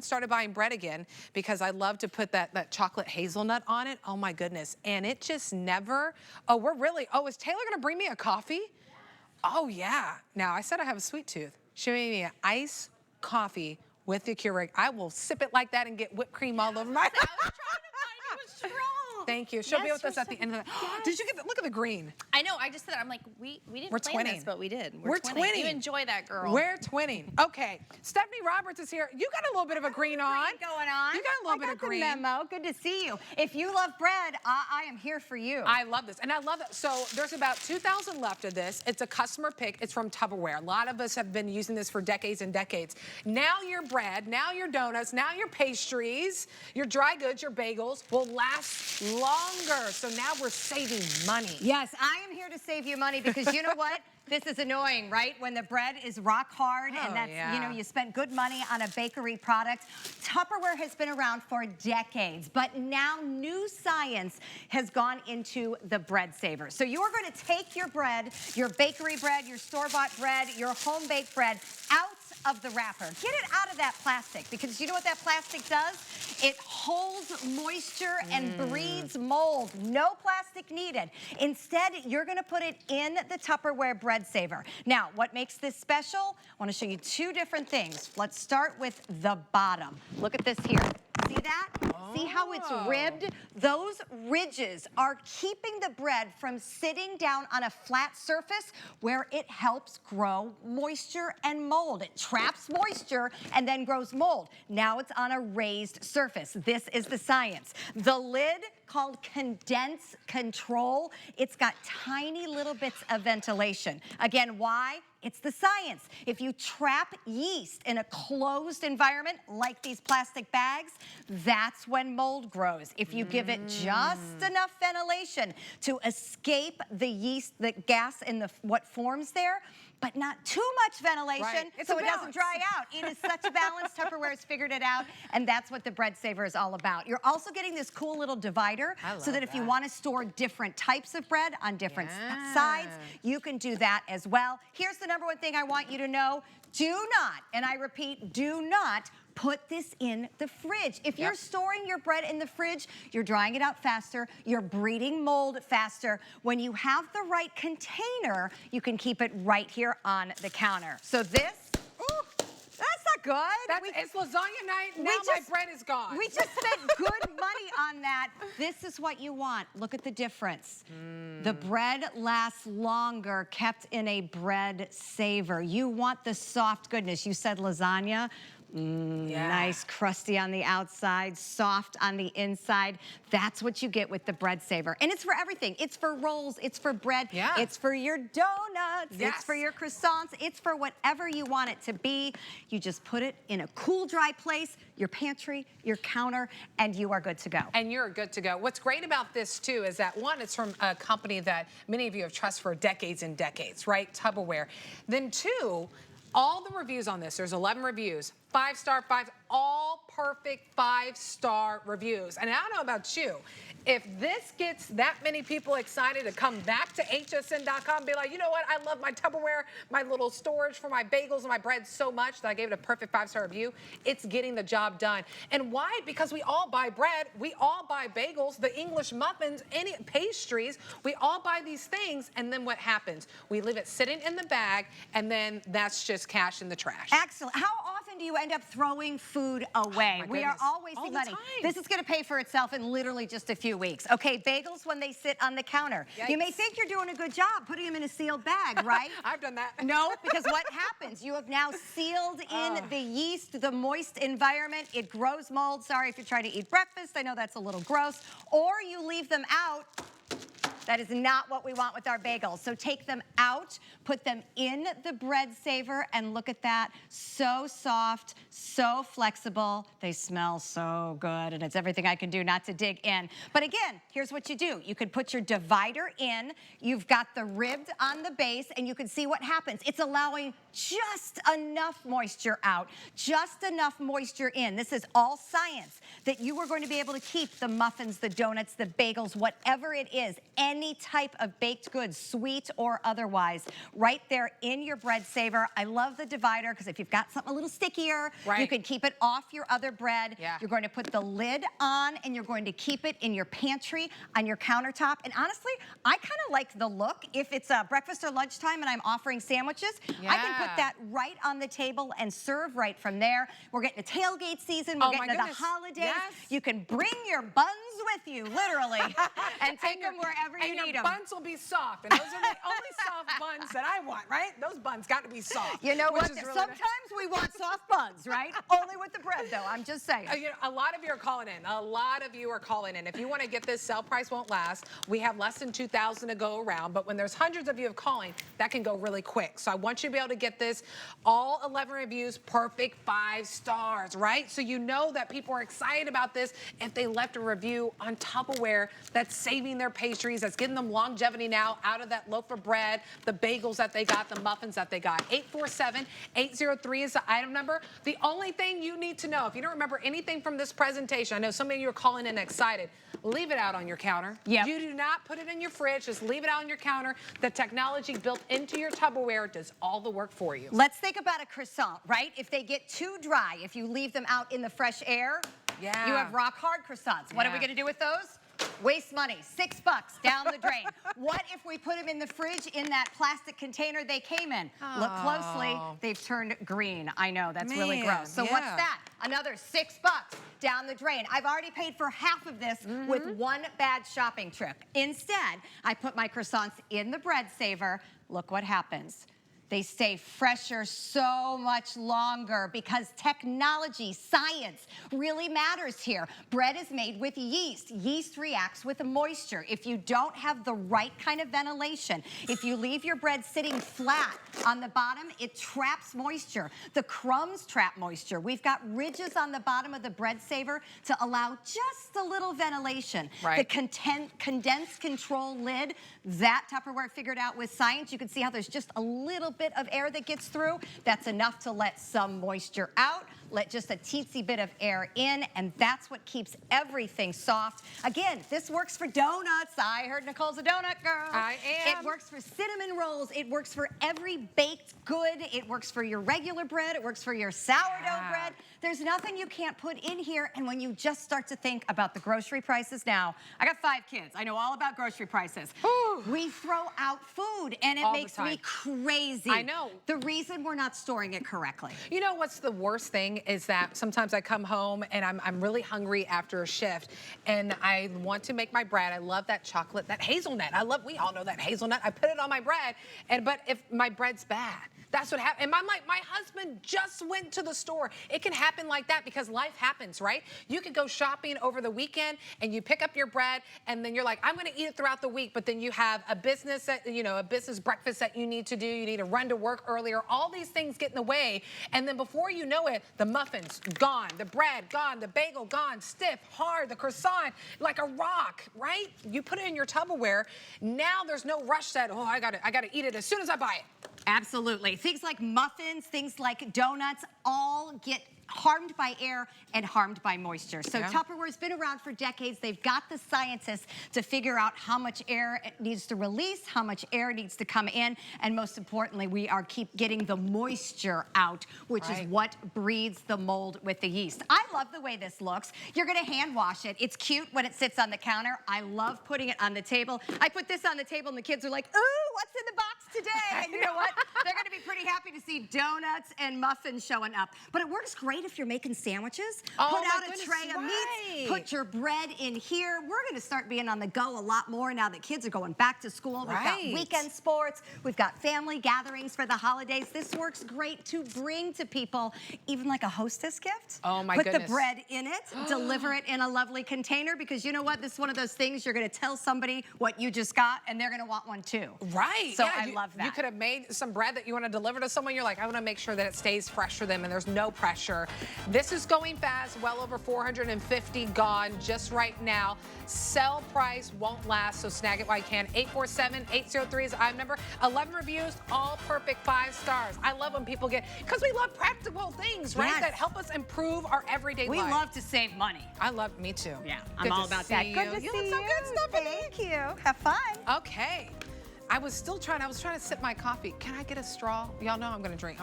Started buying bread again because I love to put that chocolate hazelnut on it. Oh my goodness. And it just never, is Taylor gonna bring me a coffee? Oh yeah. Now I said I have a sweet tooth. She made me an iced coffee with the Keurig. I will sip it like that and get whipped cream all over my. I was trying to find you was strong. Thank you. She'll be with us at the end of the. Did you get look at the green? I know. I just said I'm like we didn't We're plan twinning. this, but we did. We're twinning. You enjoy that, girl. We're twinning. Okay. Stephanie Roberts is here. You got a little bit of a green on. Going on. You got a little bit of green. Memo. Good to see you. If you love bread, I am here for you. I love this. And I love it. So there's about 2,000 left of this. It's a customer pick. It's from Tupperware. A lot of us have been using this for decades and decades. Now your bread, now your donuts, now your pastries, your dry goods, your bagels will last longer. So now we're saving money. Yes, I am here to save you money because you know what? This is annoying, right? When the bread is rock hard and that's, you know, you spent good money on a bakery product. Tupperware has been around for decades, but now new science has gone into the bread saver. So you are going to take your bread, your bakery bread, your store-bought bread, your home-baked bread out of the wrapper. Get it out of that plastic because you know what that plastic does? It holds moisture and breeds mold. No plastic needed. Instead, you're going to put it in the Tupperware Bread Saver. Now, what makes this special? I want to show you two different things. Let's start with the bottom. Look at this here. See that? See how it's ribbed? Those ridges are keeping the bread from sitting down on a flat surface where it helps grow moisture and mold. It traps moisture and then grows mold. Now it's on a raised surface. This is the science. The lid, called CondensControl, it's got tiny little bits of ventilation. Again, why? It's the science. If you trap yeast in a closed environment like these plastic bags, that's when mold grows. If you give it just enough ventilation to escape the yeast, the gas in the what forms there, but not too much ventilation so it doesn't dry out. It is such a balance. Tupperware's figured it out, and that's what the Bread Saver is all about. You're also getting this cool little divider so that if you want to store different types of bread on different sides, you can do that as well. Here's the number one thing I want you to know. Do not, and I repeat, do not put this in the fridge. If you're storing your bread in the fridge, you're drying it out faster, you're breeding mold faster. When you have the right container, you can keep it right here on the counter. So this, that's not good. It's lasagna night, now my bread is gone. We just spent good money on that. This is what you want. Look at the difference. The bread lasts longer, kept in a bread saver. You want the soft goodness. You said lasagna. Nice, crusty on the outside, soft on the inside. That's what you get with the Bread Saver. And it's for everything. It's for rolls, it's for bread, it's for your donuts, it's for your croissants, it's for whatever you want it to be. You just put it in a cool, dry place, your pantry, your counter, and you are good to go. And you're good to go. What's great about this, too, is that, one, it's from a company that many of you have trusted for decades and decades, right? Tupperware. Then, two, all the reviews on this, there's 11 reviews, 5-star, all perfect 5-star reviews. And I don't know about you, if this gets that many people excited to come back to hsn.com and be like, you know what, I love my Tupperware, my little storage for my bagels and my bread so much that I gave it a perfect 5-star review, it's getting the job done. And why? Because we all buy bread, we all buy bagels, the English muffins, any pastries, we all buy these things, and then what happens? We leave it sitting in the bag, and then that's just cash in the trash. Excellent. How often do you end up throwing food away? We are all wasting money. This is going to pay for itself in literally just a few weeks. Okay, bagels when they sit on the counter. You may think you're doing a good job putting them in a sealed bag, right? I've done that. No, because what happens? You have now sealed in the yeast, the moist environment. It grows mold. Sorry if you're trying to eat breakfast. I know that's a little gross. Or you leave them out. That is not what we want with our bagels. So take them out, put them in the Bread Saver, and look at that. So soft, so flexible. They smell so good, and it's everything I can do not to dig in. But again, here's what you do. You could put your divider in. You've got the ribbed on the base, and you can see what happens. It's allowing just enough moisture out, just enough moisture in. This is all science that you are going to be able to keep the muffins, the donuts, the bagels, whatever it is, any type of baked goods, sweet or otherwise, right there in your bread saver. I love the divider because if you've got something a little stickier, you can keep it off your other bread. You're going to put the lid on and you're going to keep it in your pantry on your countertop. And honestly, I kind of like the look. If it's breakfast or lunchtime and I'm offering sandwiches, I can put that right on the table and serve right from there. We're getting to tailgate season. We're getting to the holidays. You can bring your buns with you, literally, and take them wherever you need them. And your buns will be soft. And those are the only soft buns that I want, right? Those buns got to be soft. You know what? Sometimes we want soft buns, right? Only with the bread, though. I'm just saying. You know, a lot of you are calling in. A lot of you are calling in. If you want to get this, sale price won't last. We have less than 2,000 to go around. But when there's hundreds of you calling, that can go really quick. So I want you to be able to get this. All 11 reviews, perfect 5 stars, right? So you know that people are excited about this if they left a review on Tupperware that's saving their pastries, that's getting them longevity now out of that loaf of bread, the bagels that they got, the muffins that they got. 847-803 is the item number. The only thing you need to know, if you don't remember anything from this presentation, I know some of you are calling in excited, leave it out on your counter. You do not put it in your fridge, just leave it out on your counter. The technology built into your Tupperware does all the work for you. Let's think about a croissant, right? If they get too dry, if you leave them out in the fresh air, you have rock hard croissants. What are we gonna do with those? Waste money, $6 down the drain. What if we put them in the fridge in that plastic container they came in? Look closely, they've turned green. I know, that's really gross. So what's that? Another $6 down the drain. I've already paid for half of this with one bad shopping trip. Instead, I put my croissants in the bread saver. Look what happens. They stay fresher so much longer because technology, science really matters here. Bread is made with yeast. Yeast reacts with moisture. If you don't have the right kind of ventilation, if you leave your bread sitting flat on the bottom, it traps moisture. The crumbs trap moisture. We've got ridges on the bottom of the bread saver to allow just a little ventilation. The CondensControl lid, that Tupperware figured out with science. You can see how there's just a little bit of air that gets through. That's enough to let some moisture out, let just a teensy bit of air in, and that's what keeps everything soft. Again, this works for donuts. I heard Nicole's a donut girl. I am. It works for cinnamon rolls. It works for every baked good. It works for your regular bread. It works for your sourdough bread. There's nothing you can't put in here, and when you just start to think about the grocery prices now, I got 5 kids. I know all about grocery prices. We throw out food, and it makes me crazy. I know. The reason we're not storing it correctly. You know what's the worst thing is that sometimes I come home and I'm really hungry after a shift, and I want to make my bread. I love that chocolate, that hazelnut. We all know that hazelnut. I put it on my bread, but if my bread's bad, that's what happened. And my husband just went to the store. It can happen like that because life happens, right? You could go shopping over the weekend and you pick up your bread and then you're like, I'm gonna eat it throughout the week, but then you have a business a business breakfast that you need to do. You need to run to work earlier. All these things get in the way. And then before you know it, the muffin's gone, the bread gone, the bagel gone, stiff, hard, the croissant, like a rock, right? You put it in your Tupperware. Now there's no rush that, oh, I gotta eat it as soon as I buy it. Absolutely. Things like muffins, things like donuts, all get harmed by air and harmed by moisture. So Tupperware's been around for decades. They've got the scientists to figure out how much air it needs to release, how much air needs to come in, and most importantly, we are keep getting the moisture out, which is what breeds the mold with the yeast. I love the way this looks. You're gonna hand wash it. It's cute when it sits on the counter. I love putting it on the table. I put this on the table and the kids are like, ooh, what's in the box today? And you know what? They're gonna be pretty happy to see donuts and muffins showing up. But it works great if you're making sandwiches. Put out a tray of meats, put your bread in here. We're gonna start being on the go a lot more now that kids are going back to school. We've got weekend sports, we've got family gatherings for the holidays. This works great to bring to people, even like a hostess gift. Oh my goodness. Put goodness. the bread in it, deliver it in a lovely container, because you know what? This is one of those things you're gonna tell somebody what you just got and they're gonna want one too. Right. So I love love that. You could have made some bread that you want to deliver to someone. You're like, I want to make sure that it stays fresh for them and there's no pressure. This is going fast, well over 450 gone just right now. Sell price won't last, so snag it while you can. 847-803 is our number. 11 reviews, all perfect, 5 stars. I love when people get, because we love practical things, right? Yes. That help us improve our everyday We life. love to save money. I love, me too. Yeah, Good I'm all to about see that. you. Good to You see look so good, Stephanie. Thank you. Have fun. Okay. I was trying to sip my coffee. Can I get a straw? Y'all know I'm gonna drink.